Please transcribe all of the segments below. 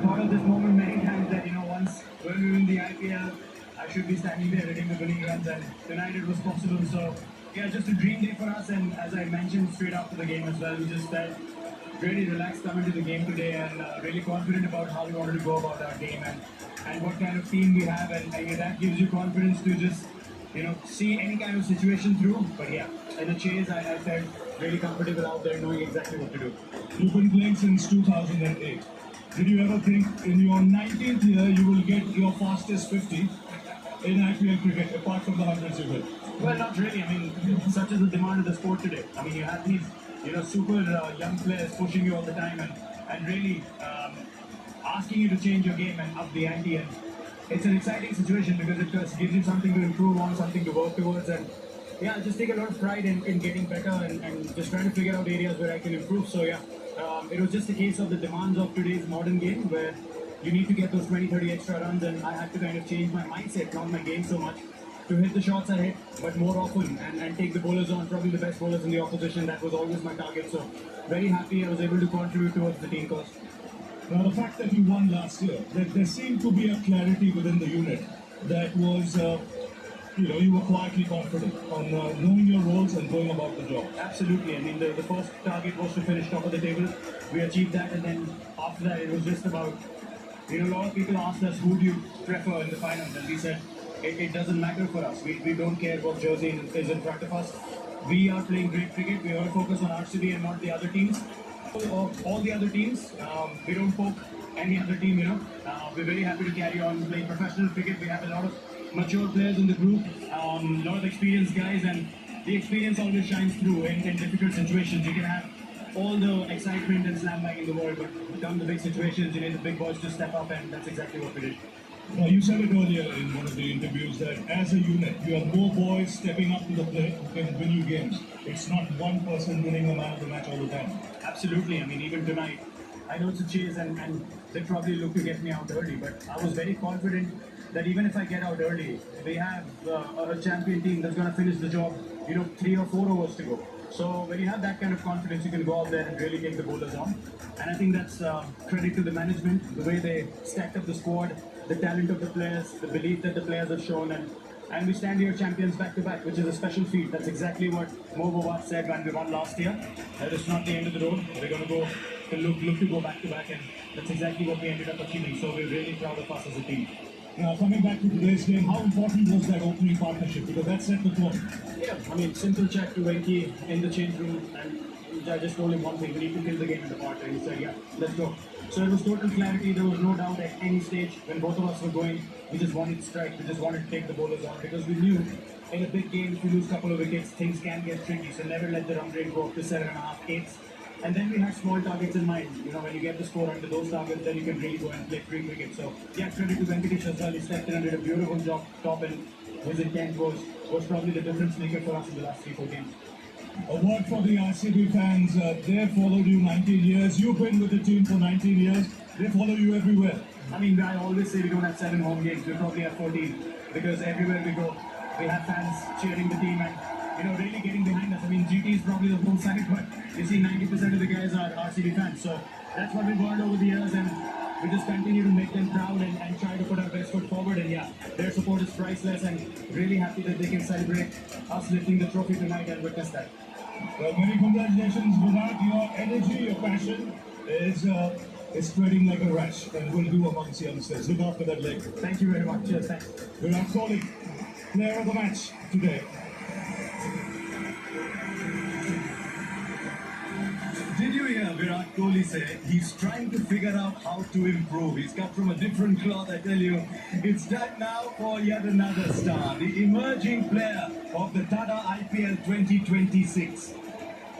thought of this moment many times that, once when we win the IPL, I should be standing there hitting the winning runs, and tonight it was possible. So, yeah, just a dream day for us. And as I mentioned straight after the game as well, we just felt really relaxed coming to the game today, and really confident about how we wanted to go about our game, and what kind of team we have. And that gives you confidence to just, see any kind of situation through. But yeah, in the chase, I felt really comfortable out there knowing exactly what to do. You've been playing since 2008. Did you ever think in your 19th year you will get your fastest 50 in IPL cricket, apart from the hundreds you hit? Well, not really. I mean, such is the demand of the sport today. I mean, you have these, super young players pushing you all the time, and really asking you to change your game and up the ante. And it's an exciting situation because it just gives you something to improve on, something to work towards. And yeah, I just take a lot of pride in getting better, and just trying to figure out areas where I can improve. So yeah, it was just a case of the demands of today's modern game where you need to get those 20, 30 extra runs, and I had to kind of change my mindset, not my game so much, to hit the shots I hit, but more often, and take the bowlers on, probably the best bowlers in the opposition. That was always my target. So very happy I was able to contribute towards the team cause. Now, the fact that you won last year, that there seemed to be a clarity within the unit that was, you were quietly confident on knowing your roles and going about the job. Absolutely. I mean, the first target was to finish top of the table. We achieved that, and then after that, it was just about, a lot of people asked us who do you prefer in the finals, and we said it doesn't matter for us. We don't care what jersey is in front of us. We are playing great cricket. We are focused on RCB and not the other teams. All the other teams, we don't poke any other team, we're very happy to carry on playing professional cricket. We have a lot of mature players in the group, a lot of experienced guys, and the experience always shines through in difficult situations. You can have all the excitement and slam bang in the world, but come the big situations, you need the big boys to step up, and that's exactly what we did. Now, you said it earlier in one of the interviews that as a unit, you have more boys stepping up to the plate who can win you games. It's not one person winning the man of the match all the time. Absolutely. I mean, even tonight, I know it's a chase, and they probably look to get me out early, but I was very confident that even if I get out early, we have a champion team that's going to finish the job, 3 or 4 overs to go. So when you have that kind of confidence, you can go out there and really take the bowlers on. And I think that's credit to the management, the way they stacked up the squad, the talent of the players, the belief that the players have shown, and we stand here champions back to back, which is a special feat. That's exactly what Mo Bawat said when we won last year. That it's not the end of the road. We're going to go look to go back to back, and that's exactly what we ended up achieving. So we're really proud of us as a team. Now, coming back to today's game, how important was that opening partnership? Because that set the tone. Yeah, I mean, simple chat to Venki in the change room, and I just told him one thing: we need to kill the game in the part. And he said, "Yeah, let's go." So it was total clarity. There was no doubt at any stage when both of us were going. We just wanted to strike. We just wanted to take the bowlers on because we knew in a big game, if you lose a couple of wickets, things can get tricky. So never let the run rate go up to 7.5, 8. And then we had small targets in mind. When you get the score under those targets, then you can really go and play free cricket. So yeah, credit to Venkatesh as well. He stepped in and did a beautiful job top, and his intent was probably the difference maker for us in the last 3-4 games. A word for the RCB fans. They followed you 19 years. You've been with the team for 19 years. They follow you everywhere. I mean, I always say we don't have 7 home games. We probably have 14 because everywhere we go, we have fans cheering the team and really getting behind us. I mean, GT is probably the home side, but you see 90% of the guys are RCB fans. So that's what we've learned over the years, and we just continue to make them proud and try to put our best foot forward. And yeah, their support is priceless, and really happy that they can celebrate us lifting the trophy tonight and witness that. Well, many congratulations, Virat. Your energy, your passion is spreading like a rash, and will do amongst youngsters. Look after that leg. Thank you very much. Cheers, thanks. Virat Kohli, player of the match today. Did you hear Virat Kohli say he's trying to figure out how to improve? He's cut from a different cloth, I tell you. It's time now for yet another star, the emerging player of the Tata IPL 2026.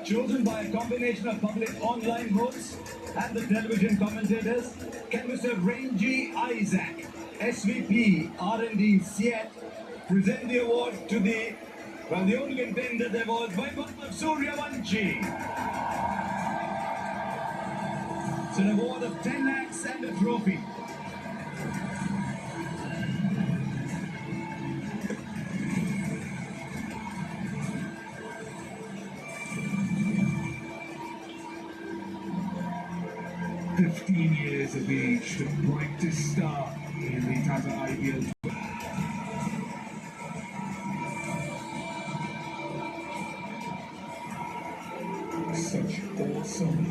Chosen by a combination of public online votes and the television commentators, can Mr. Ranji Isaac, SVP R&D CET, present the award to the only contender there was Vaibhav Suryavanshi. It's an award of 10 lakhs and a trophy. "15 years This will be the brightest star in the Tata IPL. Such awesome